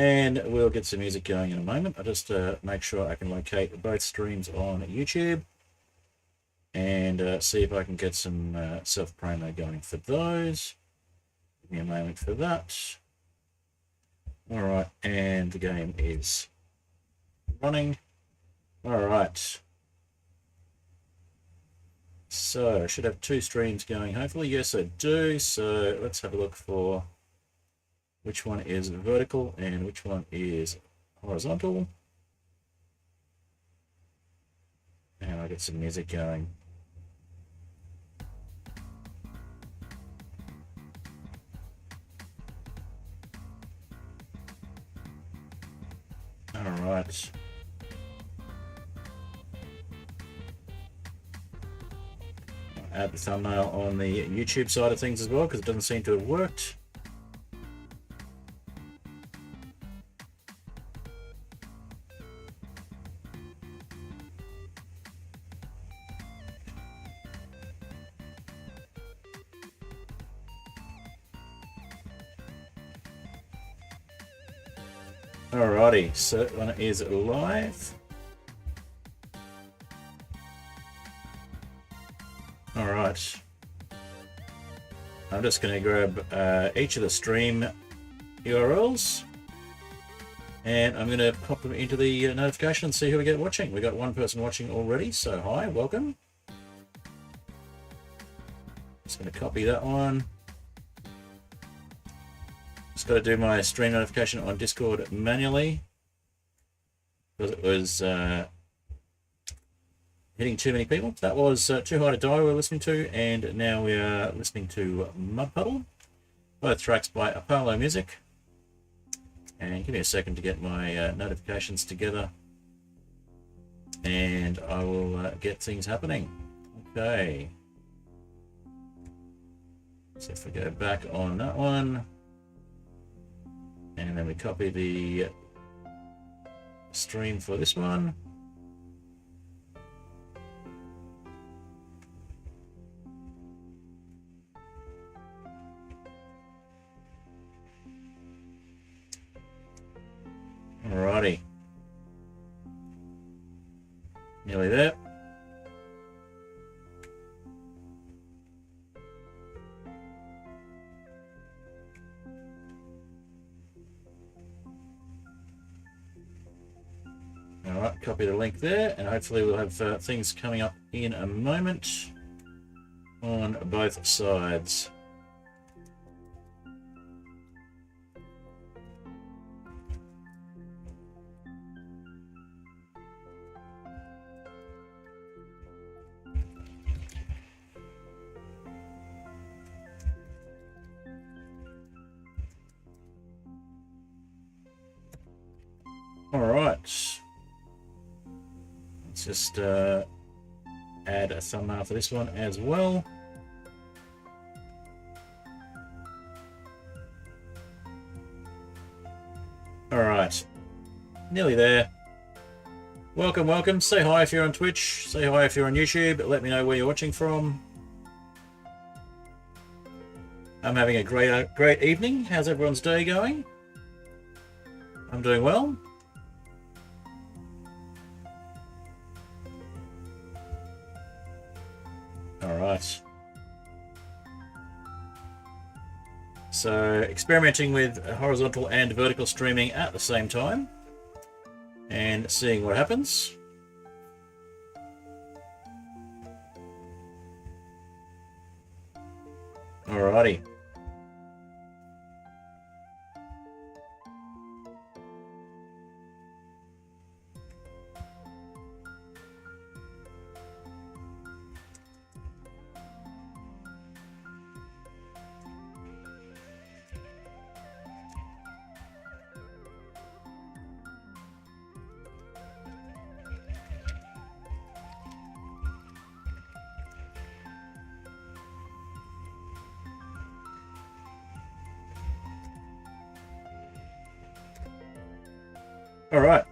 And we'll get some music going in a moment. I'll just make sure I can locate both streams on YouTube and see if I can get some self-promo going for those. Give me a moment for that. All right, and the game is running. All right. So I should have 2 streams going, hopefully. Yes, I do. So let's have a look for which one is vertical and which one is horizontal. And I'll get some music going. All right. I'll add the thumbnail on the YouTube side of things as well, because it doesn't seem to have worked. Alrighty, so that one is live. Alright. I'm just going to grab each of the stream URLs and I'm going to pop them into the notification and see who we get watching. We got one person watching already, so hi, welcome. Just going to copy that one. Just got to do my stream notification on Discord manually because it was hitting too many people. That was Too High to Die we're listening to, and now we are listening to Mud Puddle, both tracks by Apollo Music. And give me a second to get my notifications together and I will get things happening. Okay. So if we go back on that one, and then we copy the stream for this one. Alrighty. Nearly there. Alright, copy the link there, and hopefully we'll have things coming up in a moment on both sides. Alright. Let's just add a thumbnail for this one as well. Alright. Nearly there. Welcome, welcome. Say hi if you're on Twitch. Say hi if you're on YouTube. Let me know where you're watching from. I'm having a great evening. How's everyone's day going? I'm doing well. Alright. So, experimenting with horizontal and vertical streaming at the same time and seeing what happens. Alrighty. Alright.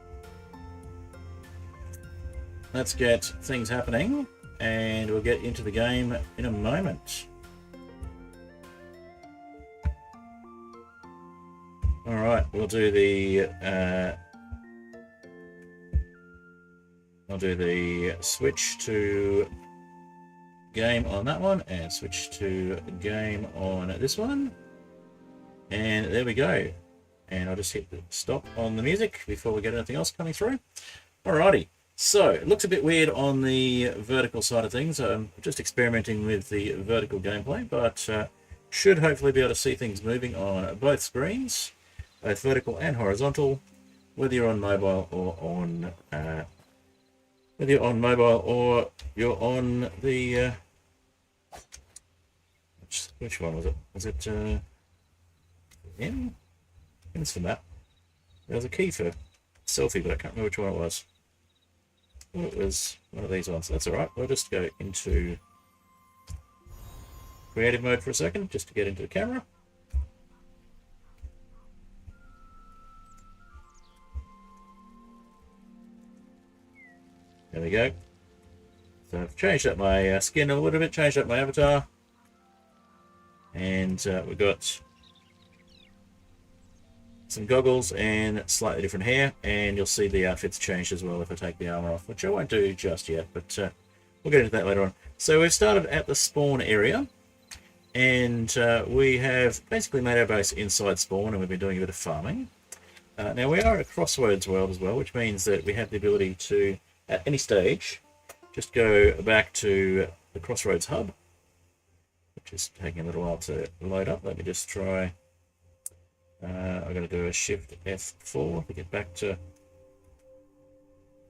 Let's get things happening and we'll get into the game in a moment. Alright. we'll do the I'll do the switch to game on that one and switch to game on this one, and there we go. And I'll just hit the stop on the music before we get anything else coming through. Alrighty, so it looks a bit weird on the vertical side of things. I'm just experimenting with the vertical gameplay, but should hopefully be able to see things moving on both screens, both vertical and horizontal, whether you're on mobile or on you're on the which one was it? Was it M? It's for that. There was a key for selfie, but I can't remember which one it was. Oh, it was one of these ones. That's alright. We'll just go into creative mode for a second, just to get into the camera. There we go. So I've changed up my skin a little bit, changed up my avatar. And we've got some goggles and slightly different hair, and you'll see the outfits changed as well if I take the armor off, which I won't do just yet, but we'll get into that later on. So we've started at the spawn area, and we have basically made our base inside spawn, and we've been doing a bit of farming. Now we are at a Crossroads world as well, which means that we have the ability to, at any stage, just go back to the Crossroads hub, which is taking a little while to load up. Let me just try. I'm going to do a Shift F4 to get back to.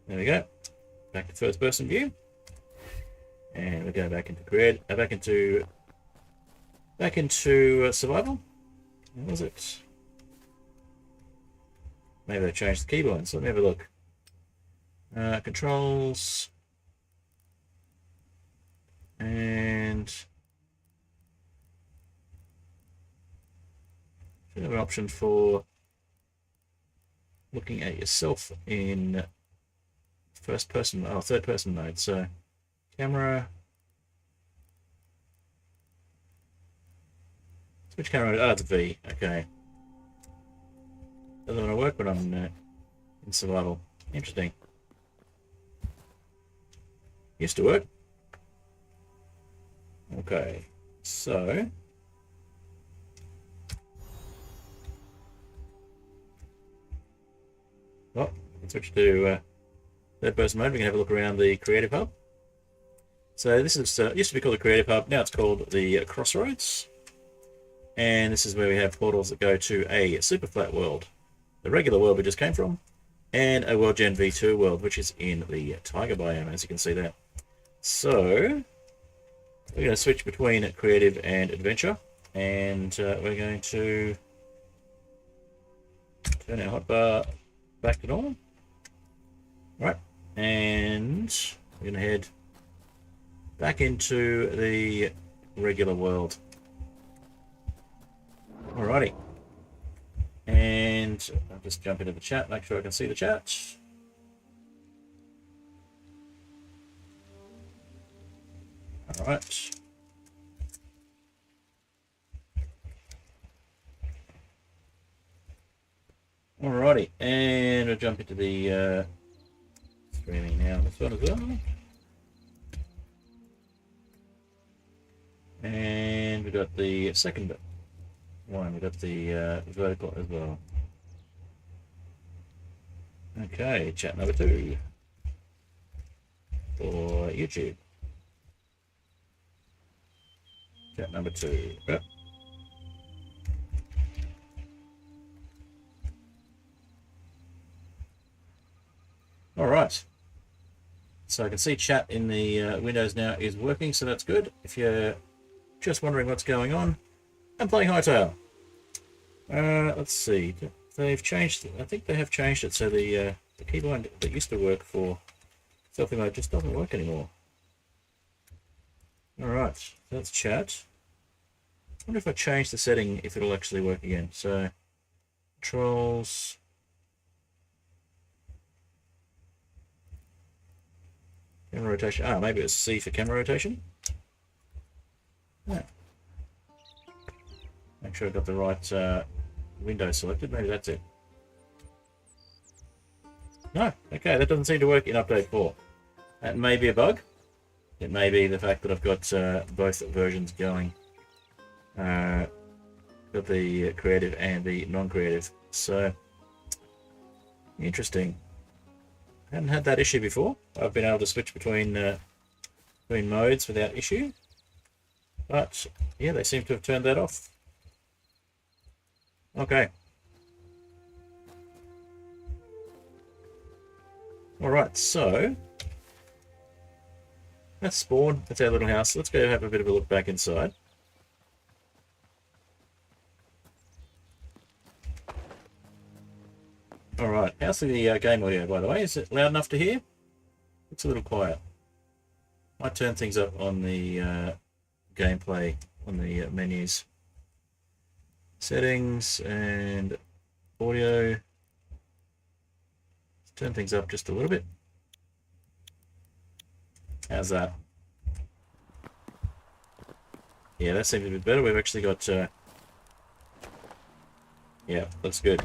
There we go. Back to first person view, and we go back into back into survival. What was it? Maybe they changed the keybinds. Let me have a look. Controls and you have an option for looking at yourself in third person mode. So camera, switch camera mode. It's a V. Okay. Doesn't want to work when I'm in survival. Interesting. Used to work. Okay, so let's switch to third person mode. We can have a look around the creative hub. So this is used to be called the creative hub. Now it's called the Crossroads, and this is where we have portals that go to a super flat world, the regular world we just came from, and a World Gen V2 world, which is in the Tiger biome, as you can see there. So we're going to switch between creative and adventure, and we're going to turn our hotbar back to normal. Right, and we're going to head back into the regular world. Alrighty, and I'll just jump into the chat, make sure I can see the chat. Alright. Alrighty, and we'll jump into the streaming now. This one as well. And we've got the second one, we've got the vertical as well. Okay, chat number 2 for YouTube. Chat number 2. Yep. All right. So I can see chat in the Windows now is working, so that's good. If you're just wondering what's going on, I'm playing Hytale. Let's see. They've changed. I think they have changed it so the keybind that used to work for selfie mode just doesn't work anymore. All right, that's chat. I wonder if I change the setting if it'll actually work again. So controls. Camera rotation. Ah, maybe it's C for camera rotation. Yeah. Make sure I got the right window selected. Maybe that's it. No, okay, that doesn't seem to work in update 4. That may be a bug. It may be the fact that I've got both versions going. Got the creative and the non-creative. So, interesting. I hadn't had that issue before. I've been able to switch between modes without issue. But, yeah, they seem to have turned that off. Okay. Alright, so that's spawn. That's our little house. Let's go have a bit of a look back inside. Alright, how's the game audio, by the way? Is it loud enough to hear? It's a little quiet. Might turn things up on the gameplay, on the menus. Settings and audio. Turn things up just a little bit. How's that? Yeah, that seems a bit better. We've actually got... yeah, looks good.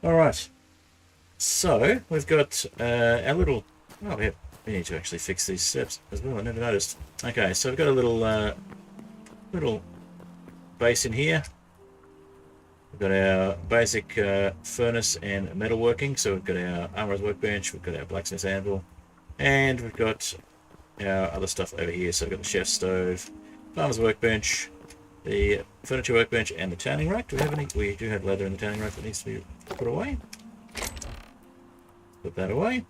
Alright. So, we've got our little... oh, we need to actually fix these steps as well. I never noticed. Okay, so we've got a little base in here. We've got our basic furnace and metalworking. So we've got our armorer's workbench, we've got our blacksmith's anvil, and we've got our other stuff over here. So we've got the chef's stove, farmer's workbench, the furniture workbench, and the tanning rack. Do we have any? We do have leather in the tanning rack that needs to be put away. Put that away.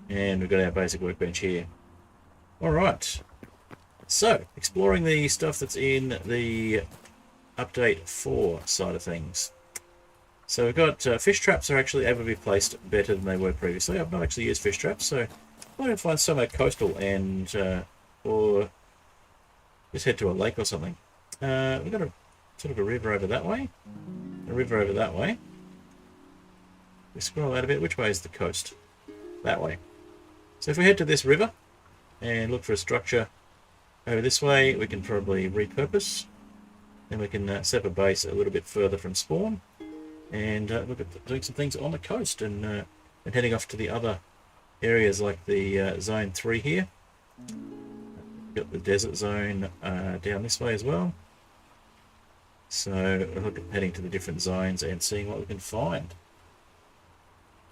And we've got our basic workbench here. Alright. So, exploring the stuff that's in the update 4 side of things. So we've got fish traps are actually able to be placed better than they were previously. I've not actually used fish traps, so I might find somewhere coastal and or just head to a lake or something. We've got a sort of a river over that way. A river over that way. We scroll out a bit. Which way is the coast? That way. So if we head to this river and look for a structure over this way, we can probably repurpose. Then we can set up a base a little bit further from spawn and look at doing some things on the coast and heading off to the other areas like the zone 3 here. We've got the desert zone down this way as well. So we'll look at heading to the different zones and seeing what we can find.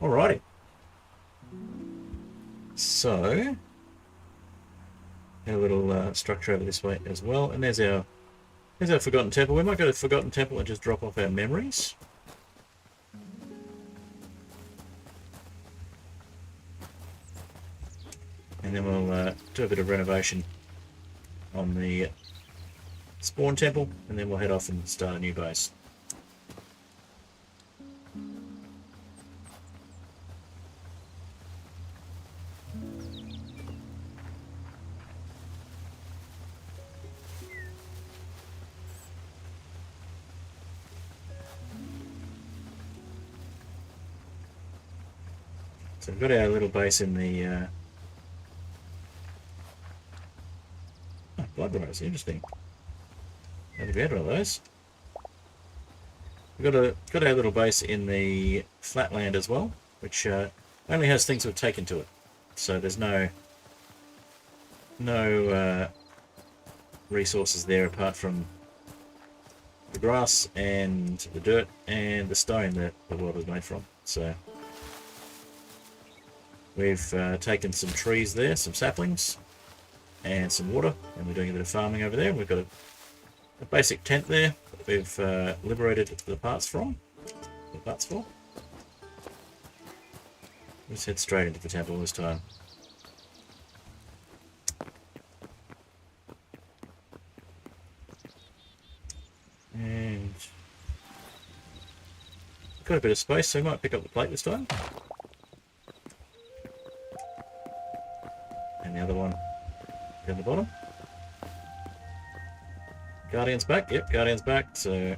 Alrighty. So, a little structure over this way as well, and there's our Forgotten Temple. We might go to Forgotten Temple and just drop off our memories. And then we'll do a bit of renovation on the Spawn Temple, and then we'll head off and start a new base. So we've got our little base in the blood rose, interesting. I think we had one of those. We've got our little base in the flatland as well, which only has things we've taken to it. So there's no resources there apart from the grass and the dirt and the stone that the world was made from. So we've taken some trees there, some saplings, and some water, and we're doing a bit of farming over there. We've got a basic tent there that we've liberated the parts from. The parts for. Let's head straight into the temple this time. And got a bit of space, so we might pick up the plate this time. And the other one down the bottom. Guardian's back. Yep, Guardian's back. So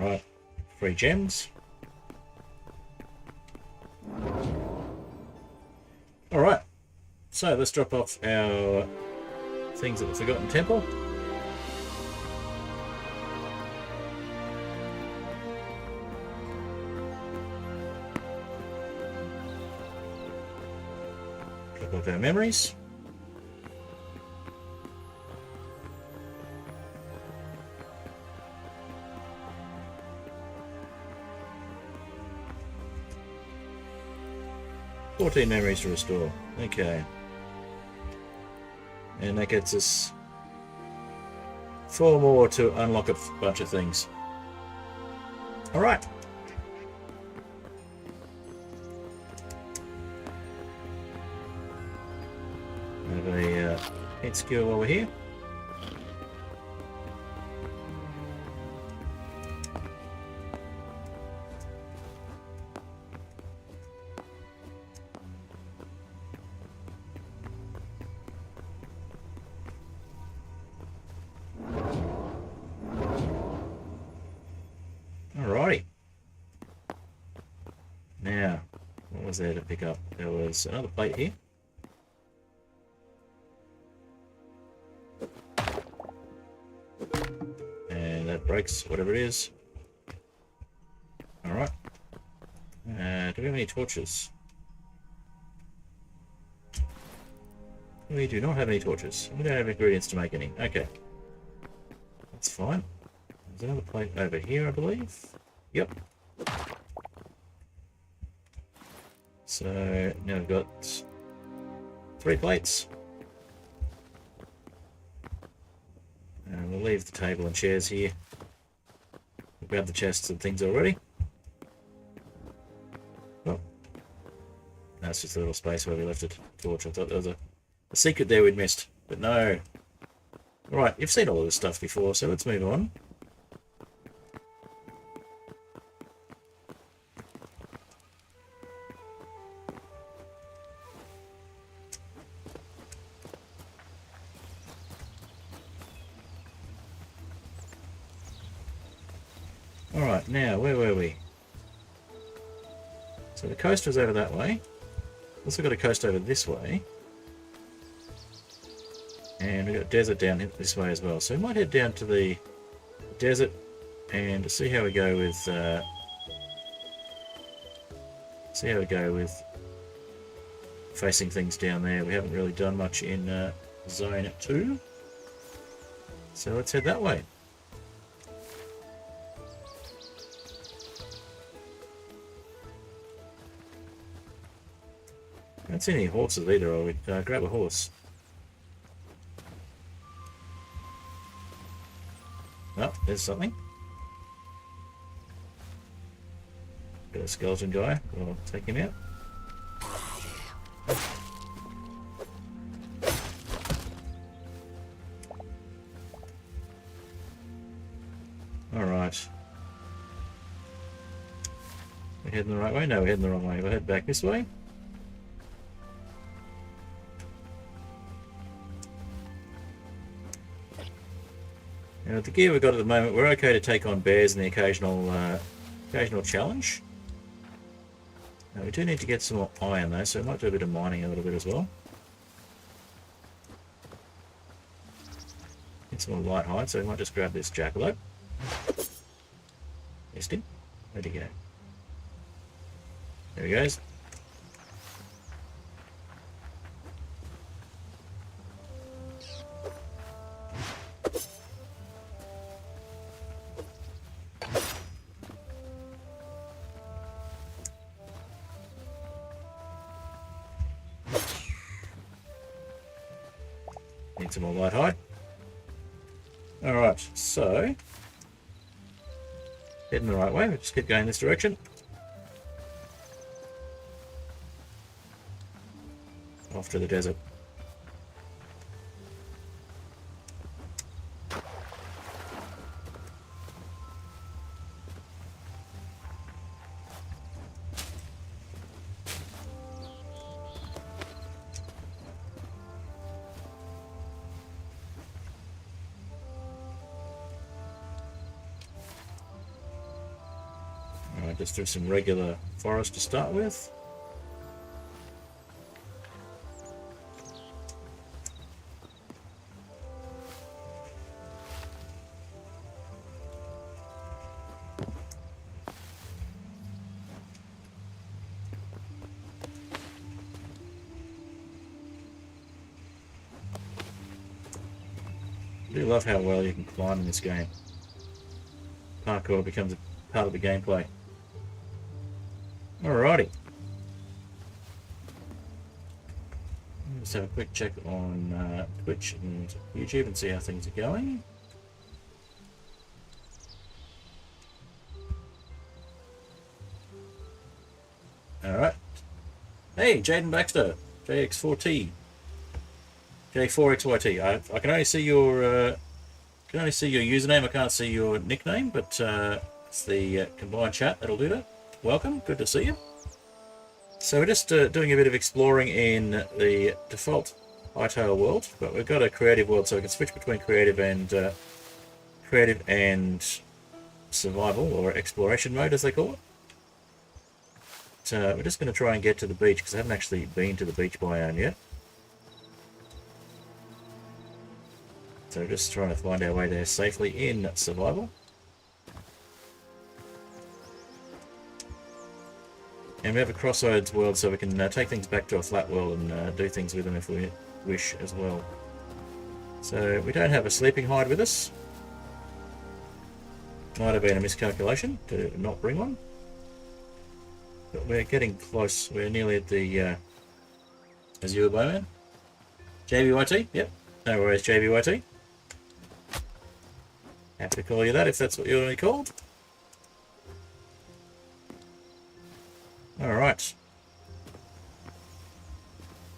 Alright, 3 gems. Alright, so let's drop off our things at the Forgotten Temple. Drop off our memories. "14 memories to restore." Okay. And that gets us 4 more to unlock a bunch of things. Alright. Have a hit skill while we're here. Alrighty. Now, what was there to pick up? There was another plate here. And that breaks whatever it is. Alright. Do we have any torches? We do not have any torches. We don't have ingredients to make any. Okay. That's fine. There's another plate over here, I believe. Yep. So now we've got 3 plates. And we'll leave the table and chairs here. We'll grab the chests and things already. Oh. That's just a little space where we left it. Torch. I thought there was a secret there we'd missed. But no. Alright, you've seen all of this stuff before, so let's move on. Alright, now, where were we? So the coast was over that way. Also got a coast over this way. And we've got desert down this way as well. So we might head down to the desert and see how we go with facing things down there. We haven't really done much in Zone 2. So let's head that way. I don't see any horses either. I would grab a horse. Oh, there's something. Got a skeleton guy. We'll take him out. Alright. We're heading the right way? No, we're heading the wrong way. We'll head back this way. Now, with the gear we've got at the moment, we're okay to take on bears in the occasional challenge. Now, we do need to get some more iron though, so we might do a bit of mining a little bit as well. Get some more light hide, so we might just grab this jackalope. Missed him. Where'd he go? There he goes. Need some more light hide. Alright, so heading the right way, we'll just keep going this direction. Off to the desert. just through some regular forest to start with. I do love how well you can climb in this game. Parkour becomes a part of the gameplay. Alrighty. Let's have a quick check on Twitch and YouTube and see how things are going. Alright. Hey, Jaden Baxter, JX4T. J4XYT. I can only see your username. I can't see your nickname, but it's the combined chat that'll do that. Welcome, good to see you. So we're just doing a bit of exploring in the default Hytale world, but we've got a creative world, so we can switch between creative and survival or exploration mode, as they call it. So we're just going to try and get to the beach because I haven't actually been to the beach biome yet. So we're just trying to find our way there safely in survival. And we have a Crossroads world, so we can take things back to a flat world and do things with them if we wish as well. So we don't have a sleeping hide with us. Might have been a miscalculation to not bring one. But we're getting close. We're nearly at the Azure Bowman. JBYT? Yep. No worries, JBYT. Happy to call you that if that's what you want to be called. Alright.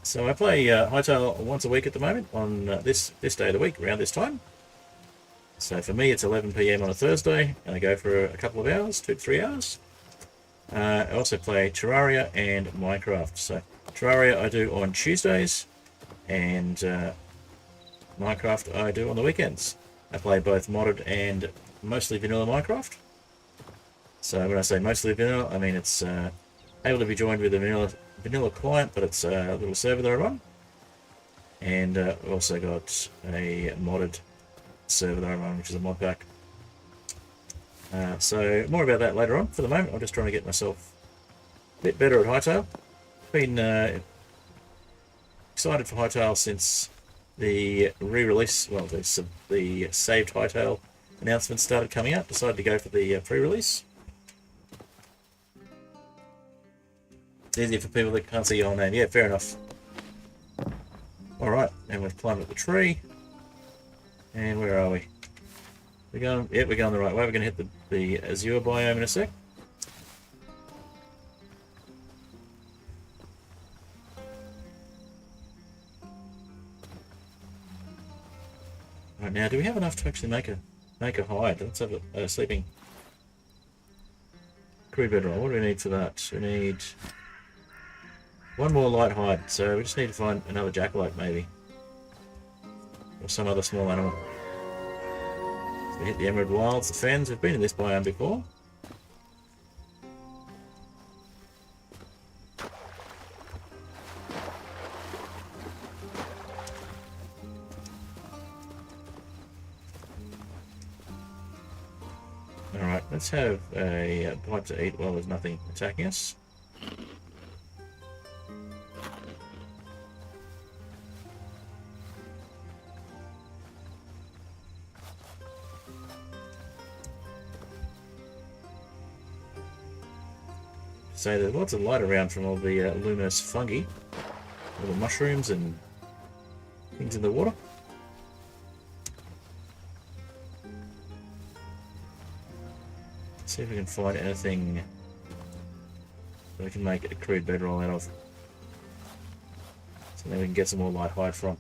So I play Hytale once a week at the moment on this day of the week, around this time. So for me it's 11 PM on a Thursday, and I go for a couple of hours, 2 to 3 hours. I also play Terraria and Minecraft. So Terraria I do on Tuesdays, and Minecraft I do on the weekends. I play both modded and mostly vanilla Minecraft. So when I say mostly vanilla, I mean it's able to be joined with a vanilla client, but it's a little server that I run. And I've also got a modded server that I run, which is a mod pack. So more about that later on. For the moment, I'm just trying to get myself a bit better at Hytale. Been excited for Hytale since the re-release, well, the saved Hytale announcement started coming out. Decided to go for the pre-release. It's easier for people that can't see your whole name. Yeah, fair enough. Alright, and we've climbed up the tree. And where are we? We're going the right way. We're going to hit the Azure biome in a sec. Right, now, do we have enough to actually make a hide? Let's have a sleeping crude bedroll. What do we need for that? We need one more light hide, so we just need to find another jackalope maybe, or some other small animal. So we hit the Emerald Wilds, the Fens. We've been in this biome before. Alright, let's have a bite to eat while there's nothing attacking us. So there's lots of light around from all the luminous fungi, all the mushrooms and things in the water. Let's see if we can find anything that we can make a crude bedroll out of. So then we can get some more light hide from.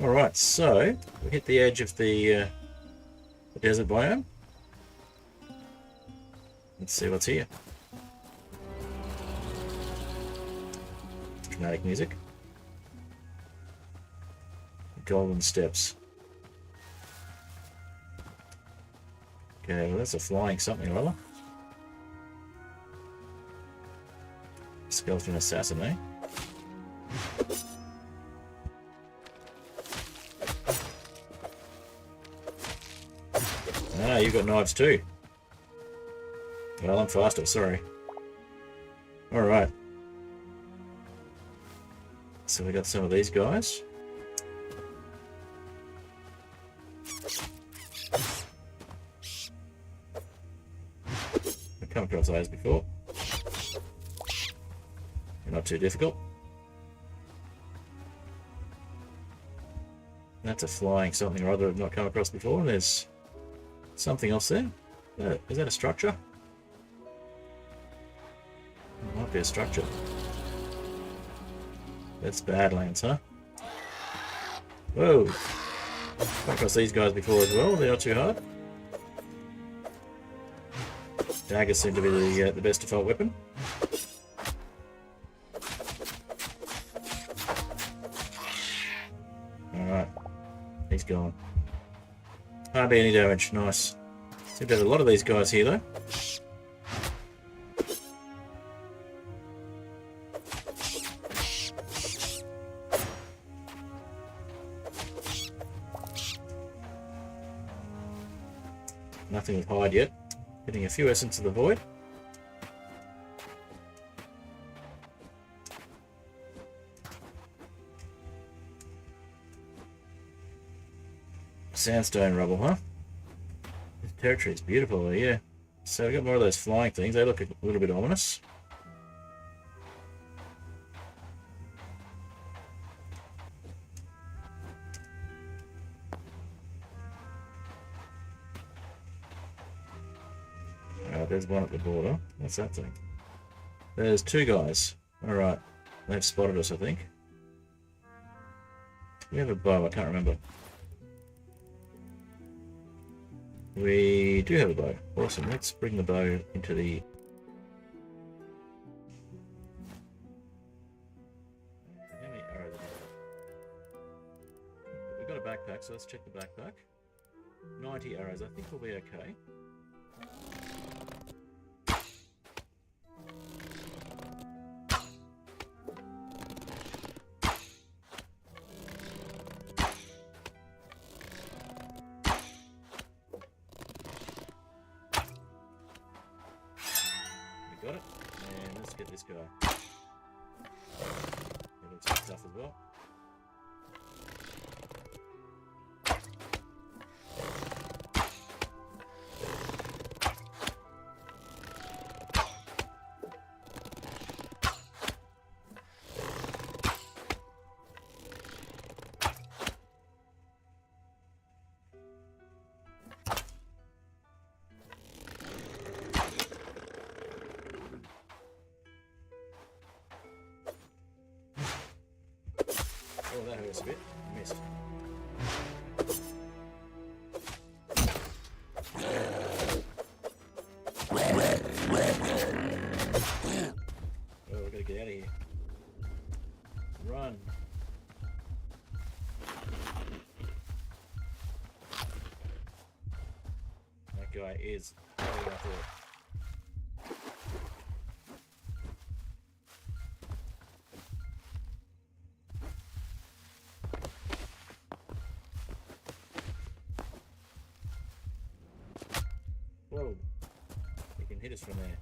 Alright, so we hit the edge of the desert biome. Let's see what's here. Dramatic music. Golden steps. Okay, well that's a flying something or other. Skeleton assassin, eh? Ah, you've got knives too. Well, I'm faster, sorry. Alright. So we got some of these guys. I've come across those before. They're not too difficult. That's a flying something or other I've not come across before. There's something else there. Is that a structure? It might be a structure. That's Badlands, huh? Whoa! Come across these guys before as well. They're not too hard. Daggers seem to be the best default weapon. Alright. He's gone. Hardly any damage. Nice. Seem to have a lot of these guys here though. Nothing with hide yet. Getting a few Essence of the Void. Sandstone rubble, huh? This territory is beautiful, yeah. So we got more of those flying things. They look a little bit ominous. There's one at the border. What's that thing? There's two guys. Alright. They've spotted us, I think. We have a bow, I can't remember. We do have a bow. Awesome. Let's bring the bow into the... How many arrows have we got? We've got a backpack, so let's check the backpack. 90 arrows. I think we'll be okay. Got it, and let's get this guy. Get some stuff as well. Oh, that hurts a bit. Missed. Oh, we gotta get out of here. Run. That guy is better than I thought. Whoa, he can hit us from there.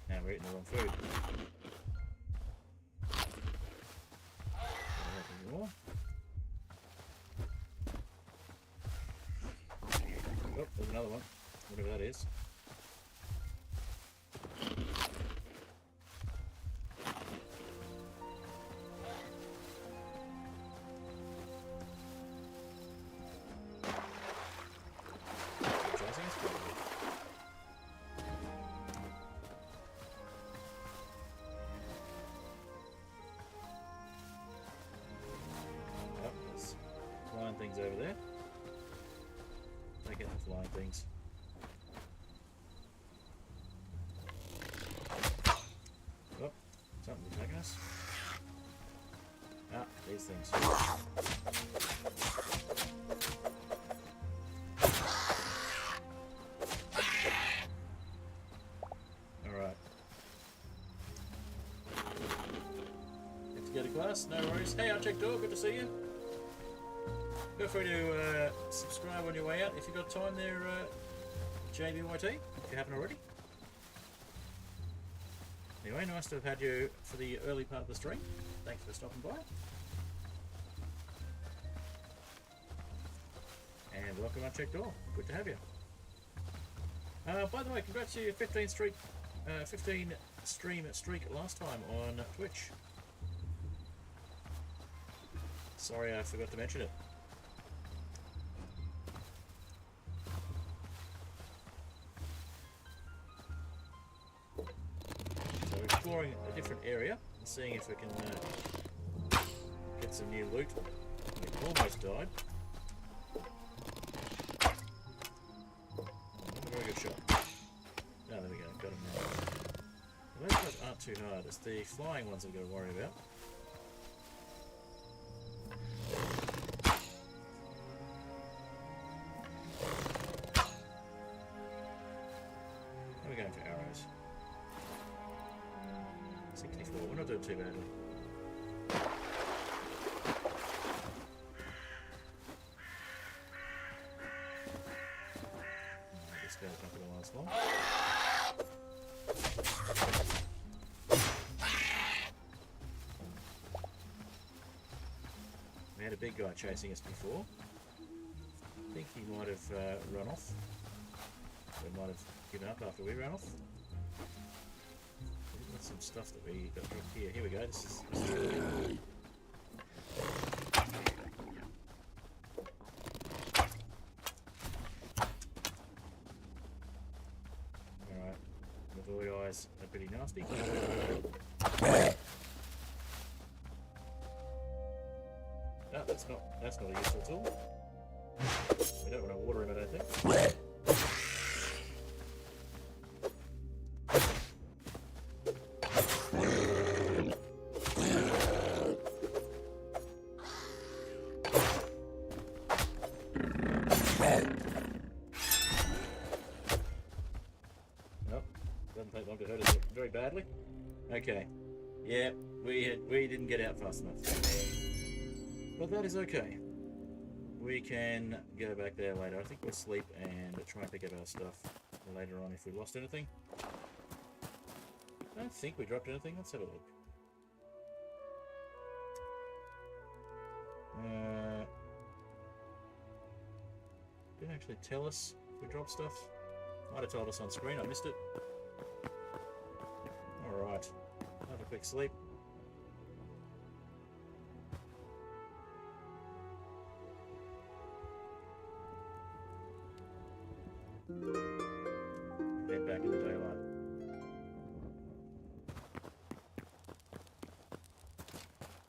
Now we're eating the wrong food. Anything more? Oh, there's another one. Whatever that is. Things over there. Take out the flying things. Oh, something's attacking us. Ah, these things. pass, no worries. Hey, Unchecked Door, good to see you. Feel free to subscribe on your way out if you've got time there, JBYT, if you haven't already. Anyway, nice to have had you for the early part of the stream. Thanks for stopping by. And welcome, Unchecked Door. Good to have you. By the way, congrats to your 15 stream streak last time on Twitch. Sorry, I forgot to mention it. So we're exploring a different area and seeing if we can get some new loot. We almost died. Very good shot. Oh, there we go. Got him now. Those guys aren't too hard. It's the flying ones I've got to worry about. How are we going for arrows? 64. We're not doing too badly. This guy's not going to last long. We had a big guy chasing us before. I think he might have run off. We might have given up after we ran off. We've got some stuff that we got dropped here. Here we go. This is alright. The void eyes are pretty nasty. No, that's not a useful tool. We don't want to water him, I don't think. Nope, doesn't take long to hurt us very badly. Okay, yeah, we didn't get out fast enough. But that is okay. We can go back there later. I think we'll sleep and try and pick up our stuff later on if we lost anything. I don't think we dropped anything. Let's have a look. Didn't actually tell us if we dropped stuff. Might have told us on screen. I missed it. Alright. Have a quick sleep. Head back in the daylight.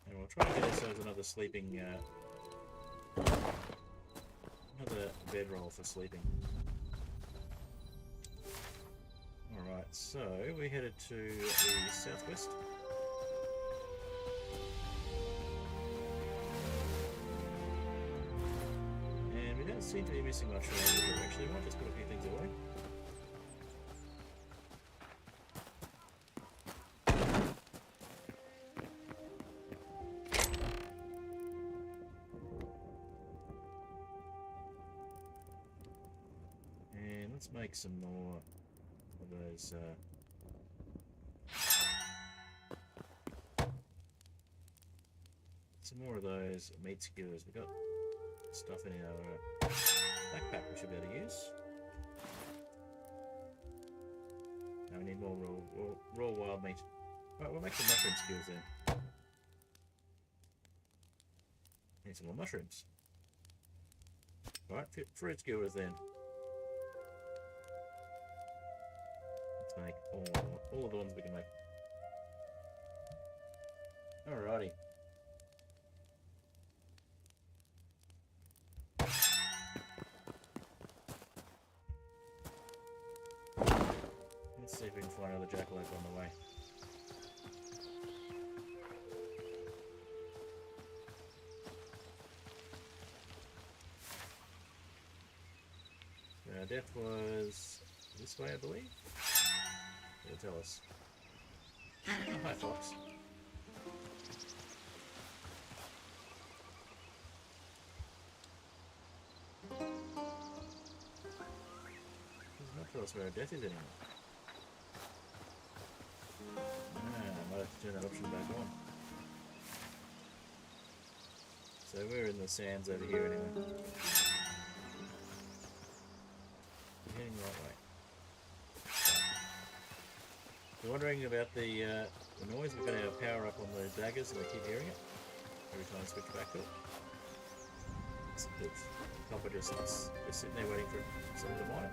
And we'll try and get ourselves another sleeping, another bedroll for sleeping. Alright, so we headed to the southwest. And we don't seem to be missing much around the direction. We might just put a few things away. And let's make some more of those meat skewers. We've got stuff in our backpack we should be able to use. Now we need more raw wild meat. Alright, we'll make some mushroom skewers then. Need some more mushrooms. Alright, fruit skewers then. Let's make all of the ones we can make. Alrighty. Let's see if we can find another jackalope on the way. Our death was this way, I believe. It'll tell us. Oh, hi, Fox. tell us where our death is anymore. I might have to turn that option back on. So we're in the sands over here anyway. We're heading the right way. If you're wondering about the noise, we've got our power up on the daggers and we keep hearing it every time I switch back to it. It's the copper just sitting there waiting for someone to mine it.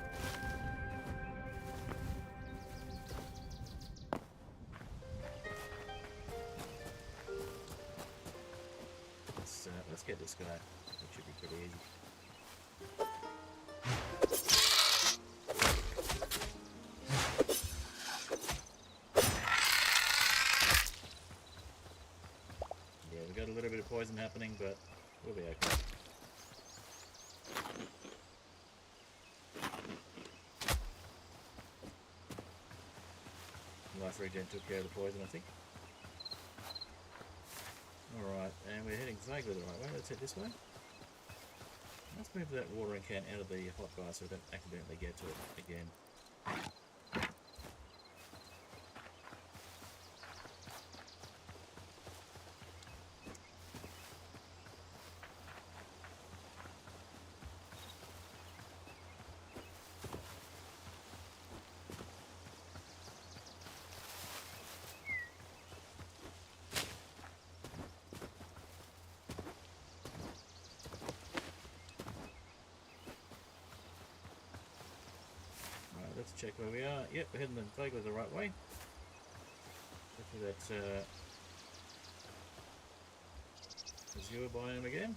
Let's get this guy. It should be pretty easy. Yeah, we got a little bit of poison happening, but we'll be okay. Life regen took care of the poison, I think. Alright, and we're heading vaguely the right way. Let's head this way. Let's move that watering can out of the hot bar so we don't accidentally get to it again. Let's check where we are. Yep, we're heading vaguely the right way. Hopefully that's Azure biome again.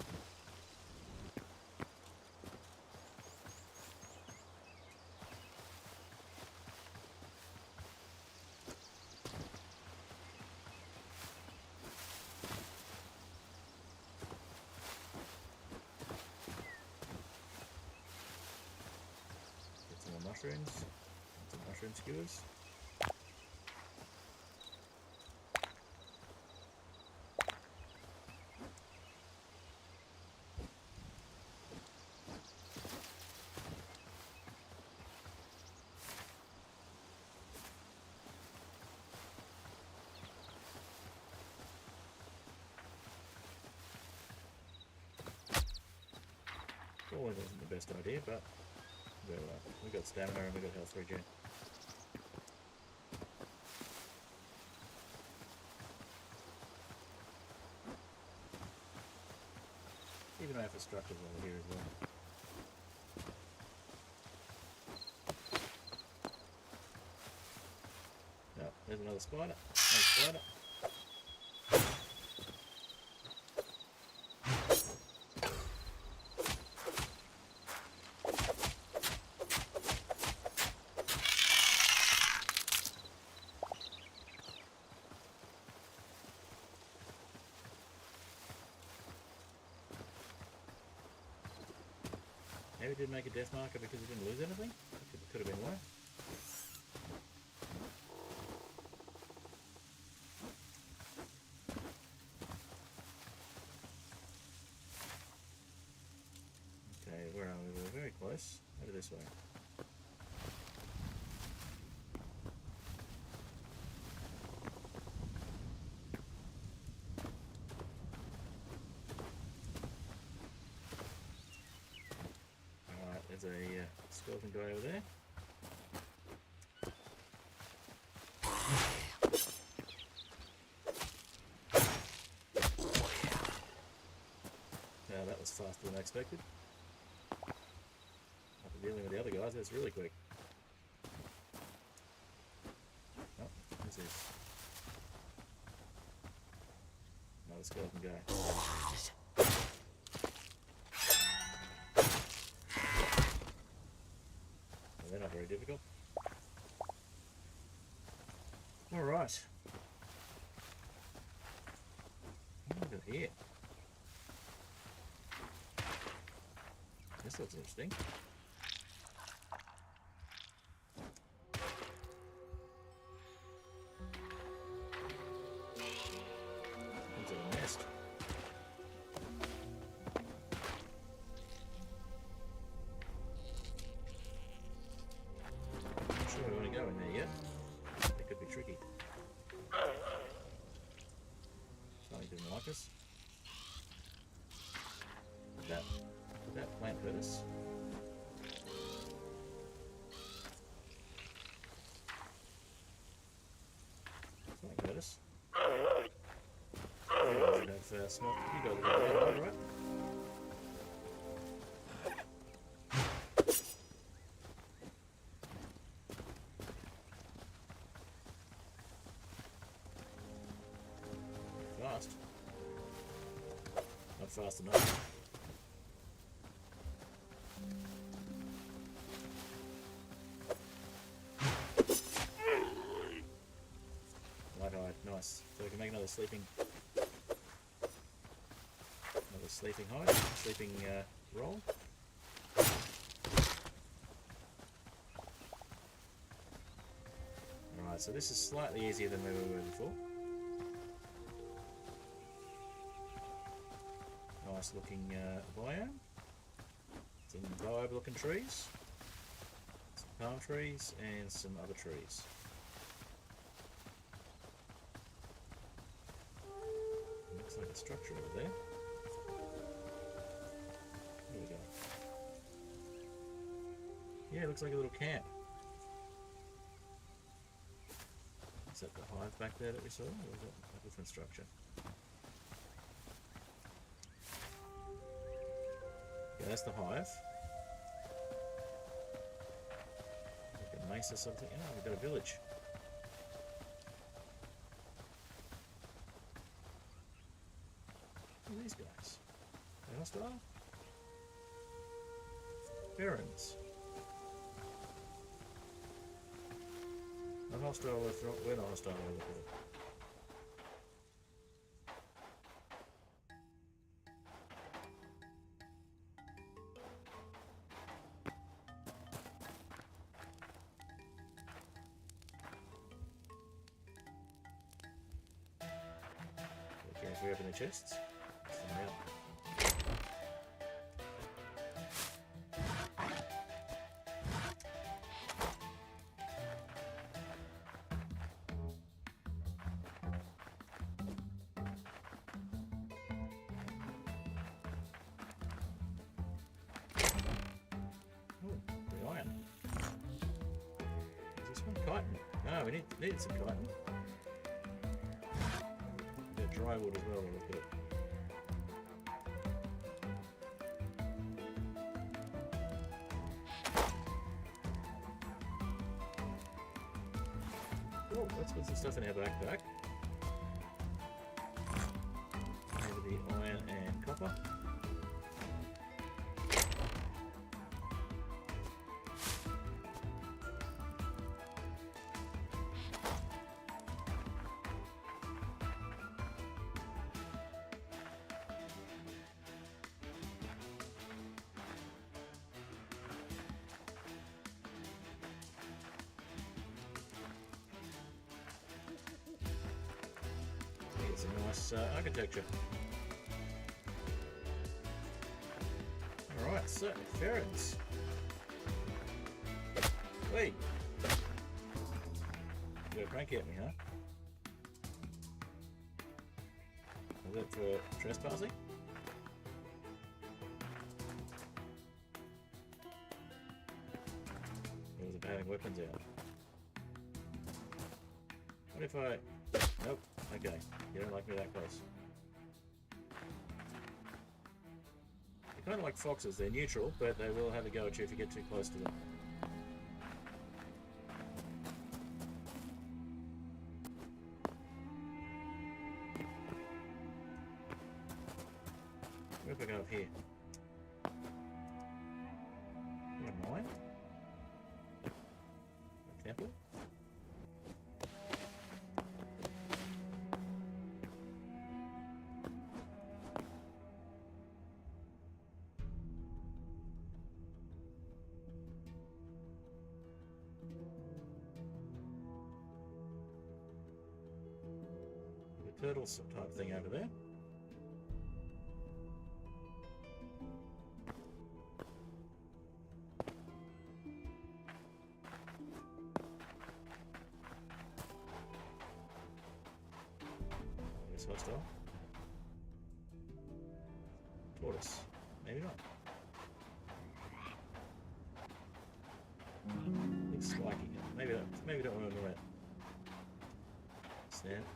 Get some more mushrooms. Some mushroom skewers. Falling wasn't the best idea, but we got stamina and we got health regen. Even though for structures over here as well. Oh, there's another spider. Another spider. Maybe didn't make a death marker because he didn't lose anything? Could have been why. Okay, where are we? We're very close. Over this way. There's a skeleton guy over there. Now that was faster than I expected. After dealing with the other guys, that's really quick. Oh, who's this? Another skeleton guy. They're not very difficult. Alright. Look at here. This looks interesting. Into a nest. cactus. Did that plant hurt us? Something hurt us. You guys have smelt. You got a little bit of right? Fast. Not fast enough. Light-eyed, nice. So we can make another sleeping hide, sleeping roll. Alright, so this is slightly easier than where we were before. Nice looking biome. Some vibe looking trees. Some palm trees and some other trees. Looks like a structure over there. There we go. Yeah, it looks like a little camp. Is that the hive back there that we saw? Or is that a different structure? Yeah, that's the hive. Like a mace or something. Oh, we've got a village. Who are these guys? Are they hostile? Barons. Not hostile with, we're not hostile with it. Okay, if we open the chests, let's find out. Iron. Is this one chitin? No, we need some chitin. Got dry wood as well, we'll look at it. Oh, let's put some stuff in our backpack. Over the iron and copper. It's a nice architecture. Alright, so, ferrets. Wait! You're cranky at me, huh? Is that for trespassing? Or was it having weapons out? What if I... Nope. Okay. You don't like me that close. They're kind of like foxes. They're neutral, but they will have a go at you if you get too close to them. What if I go up here? What a mine? A temple? Turtle type thing over there. It's hostile. tortoise. Maybe not. It's spiky. Maybe don't want to do it.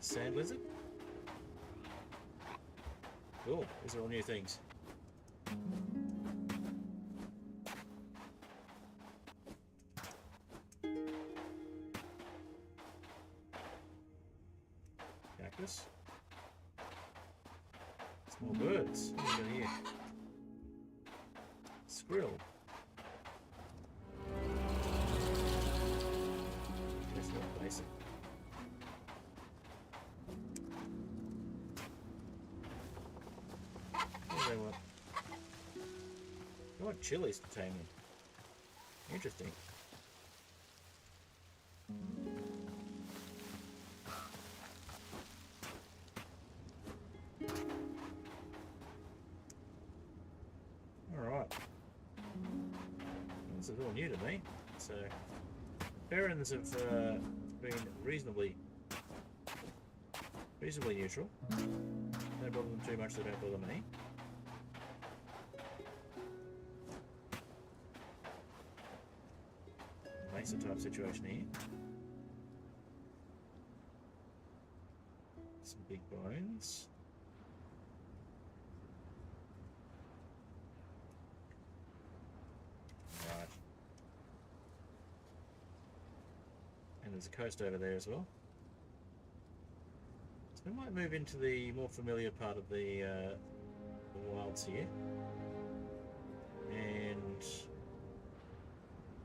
Sand lizard? Cool. These are all new things. Cactus. Small birds. What have we got here? Squirrel. That's not basic. What do they want? They want chilies to tame them. Interesting. Alright. This is all new to me. So, parents have been reasonably neutral. Don't bother them too much, they don't bother me. Mesa type situation here. Some big bones. Right. And there's a coast over there as well. So we might move into the more familiar part of the wilds here. And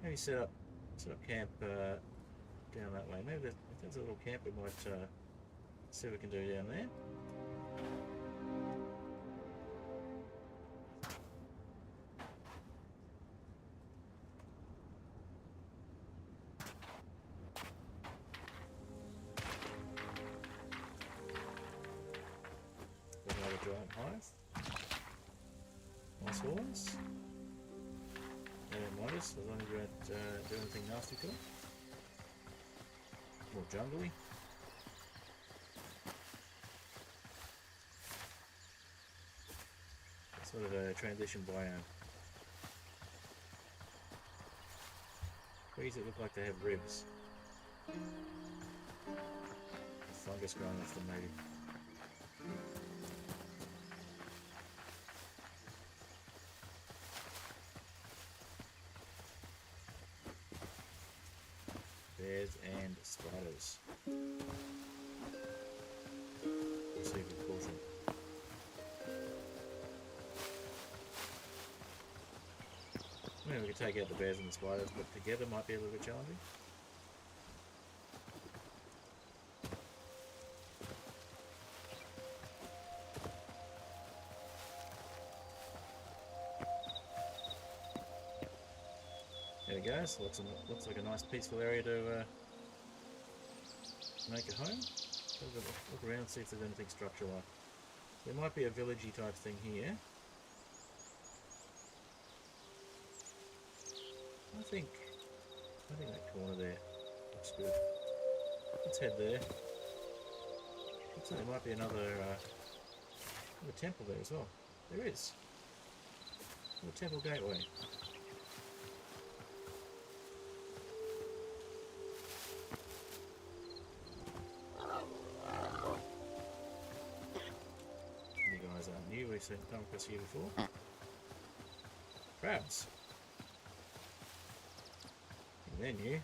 maybe set up camp down that way. Maybe if there's a little camp we might see what we can do down there. There's another giant hive. Nice horns. They don't mind us as long as we don't do anything nasty to them. More jungly. Sort of a transition biome. Trees that look like they have ribs. Fungus growing off them maybe. Bears and spiders. Proceed with caution. I mean, we could take out the bears and the spiders, but together might be a little bit challenging. There we go, so looks like a nice peaceful area to make a home. Look around and see if there's anything structure-like. There might be a villagey type thing here. I think that corner there looks good. Let's head there. Looks like there might be another temple there as well. There is. The temple gateway. You guys aren't new, we've come across here before. Crabs. They're new.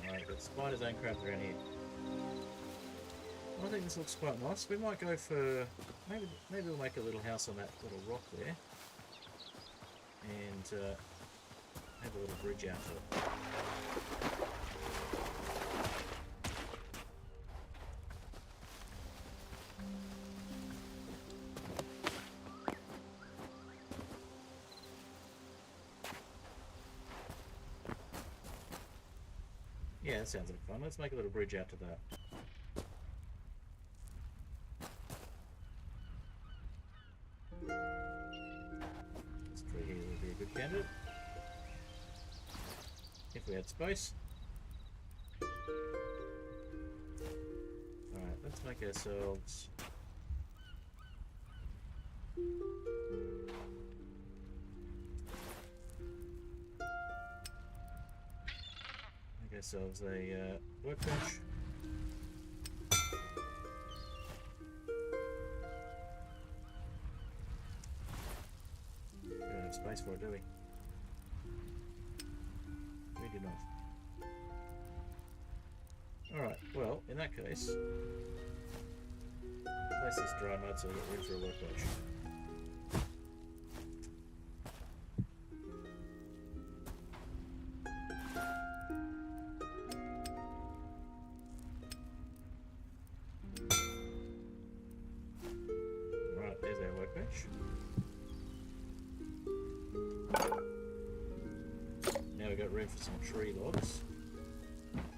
Alright, got spiders and crabs around here. Well, I think this looks quite nice. We might go for maybe we'll make a little house on that little rock there. And have a little bridge out to it. Yeah, that sounds like fun. Let's make a little bridge out to that. if we had space. Alright, let's make ourselves... make ourselves a workbench. We don't have space for it, do we? We do not. Alright, well, in that case, place this dry mud so we've got room for a workbench. Alright, there's our workbench. Now we've got room for some tree logs.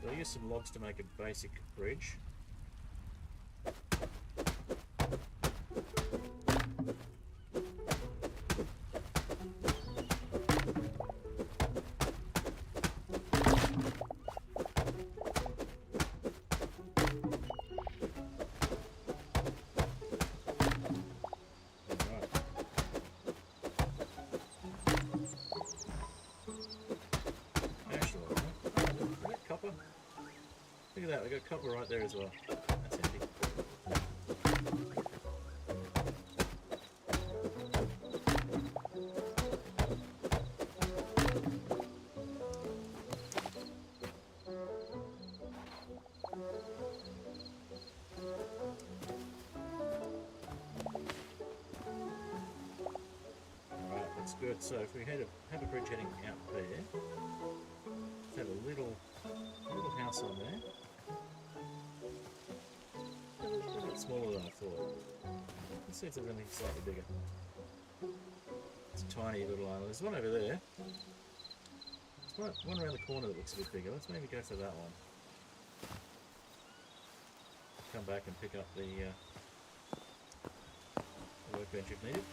So I'll use some logs to make a basic bridge. Look at that, we've got copper right there as well. That's handy. Alright, that's good. So if we have a bridge heading out there, let's have a little house on there. A little bit smaller than I thought. Let's see if there's anything slightly bigger. It's a tiny little island. There's one over there. There's one around the corner that looks a bit bigger. Let's maybe go for that one. Come back and pick up the workbench if needed.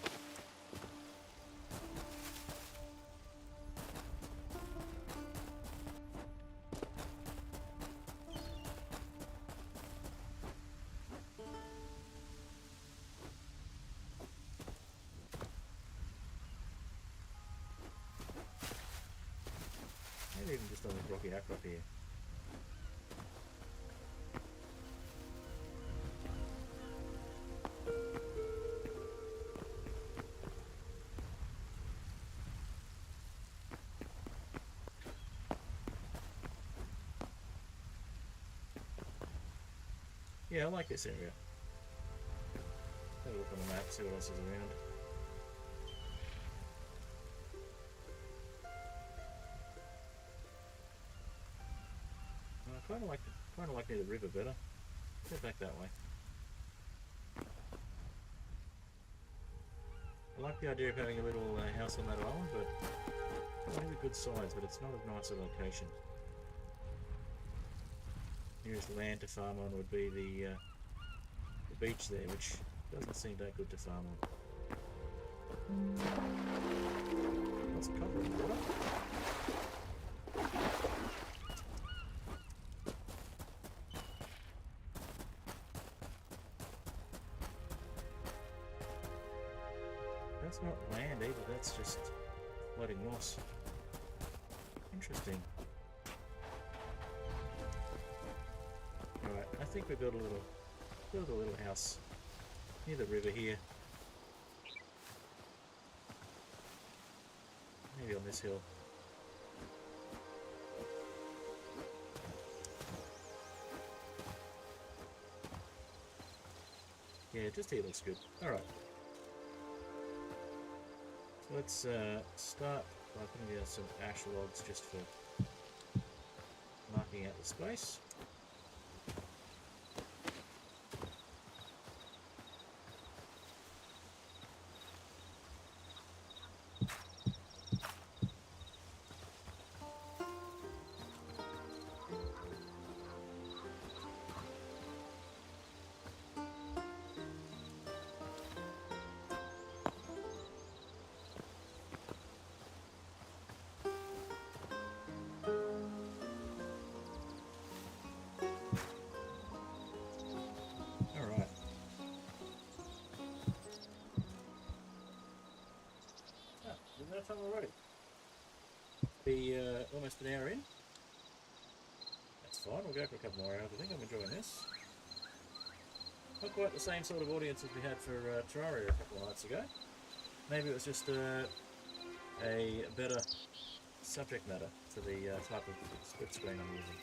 Maybe even just on this rocky outcrop here. Yeah, I like this area. Have a look on the map, see what else is around. I kind of like near the river better. Go back that way. I like the idea of having a little house on that island, but it's only a good size, but it's not as nice a location. Nearest land to farm on would be the beach there, which doesn't seem that good to farm on. Lots of copper in the water. That's not land either, that's just floating moss. Interesting. Alright, I think we built a little house near the river here. Maybe on this hill. Yeah, just here looks good. Alright. So let's start by putting down some ash logs just for marking out the space. time already. Be almost an hour in. That's fine, we'll go for a couple more hours. I think I'm enjoying this. Not quite the same sort of audience as we had for Terraria a couple of nights ago. Maybe it was just a better subject matter for the type of split screen I'm using.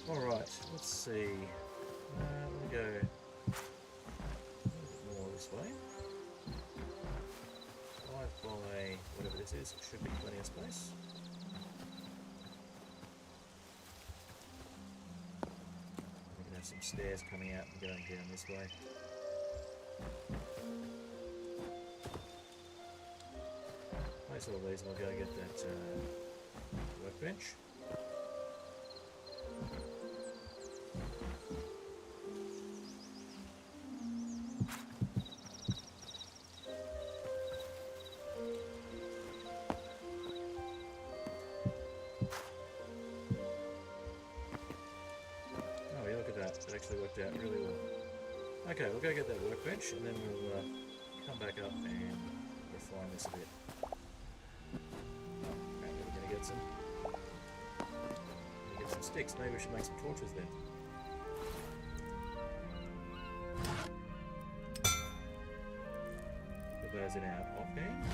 Alright, let's see. I'm going to go a little bit more this way. 5 by whatever this is, it should be plenty of space. We can have some stairs coming out and going down this way. Place all these and I'll go get that workbench. It actually worked out really well. Okay, we'll go get that workbench and then we'll come back up and refine this a bit. Oh, maybe we're going to get some sticks. Maybe we should make some torches then. Put those in our offhand.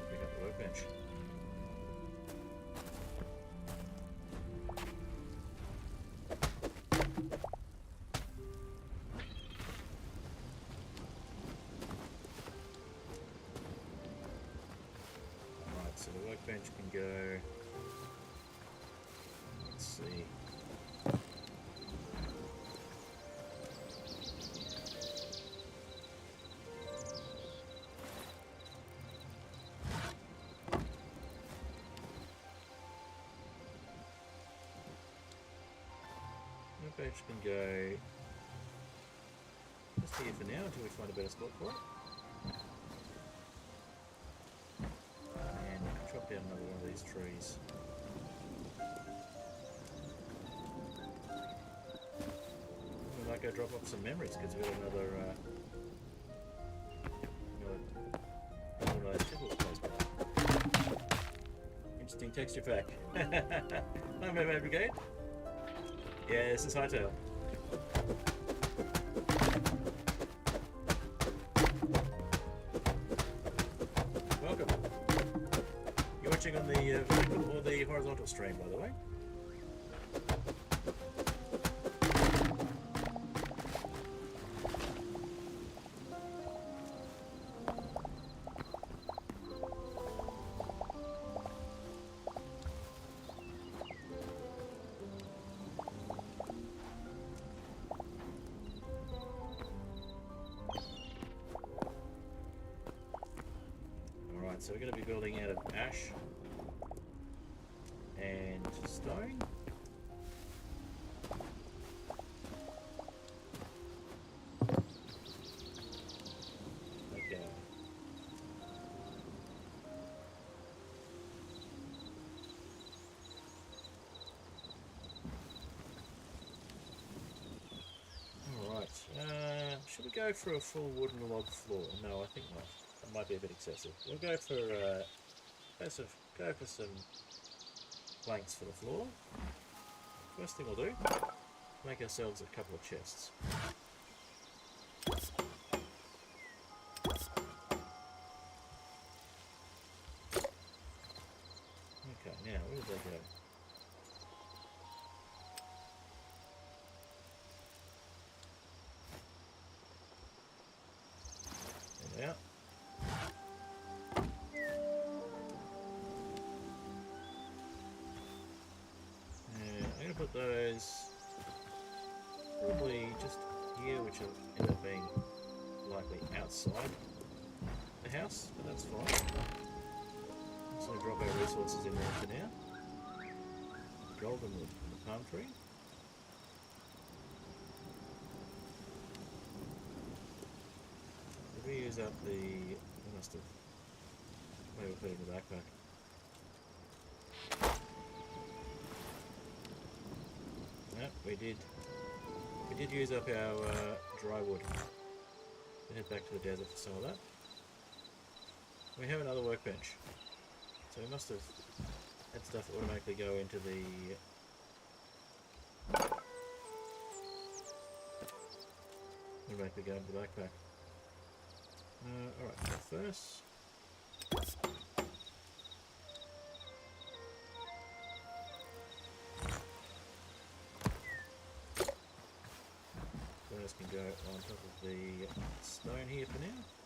Pick up the workbench. So the workbench can go, let's see, workbench can go just here for now until we find a better spot for it. Chop down another one of these trees. We might go drop off some memories because we've got another close by. Interesting texture pack. Hi, Mermaid Brigade. Yeah, this is Hytale. Welcome. Watching on the vertical or the horizontal stream, by the way. Alright, so we're going to be building out of ash and stone. Okay. Alright, should we go for a full wooden log floor? No, I think not. That might be a bit excessive. We'll go for some planks for the floor. First thing we'll do, make ourselves a couple of chests. Okay, now where did they go? There they are. I'm going to put those probably just here, which will end up being likely outside the house, but that's fine. I'm just going to drop our resources in there for now. Golden wood from the palm tree. Did we use up the... we must have... maybe we'll put it in the backpack. Nope, we we did use up our dry wood. We head back to the desert for some of that. We have another workbench. So we must have had stuff automatically go into the... automatically go into the backpack. Alright, so first... First can go on top of the stone here for now.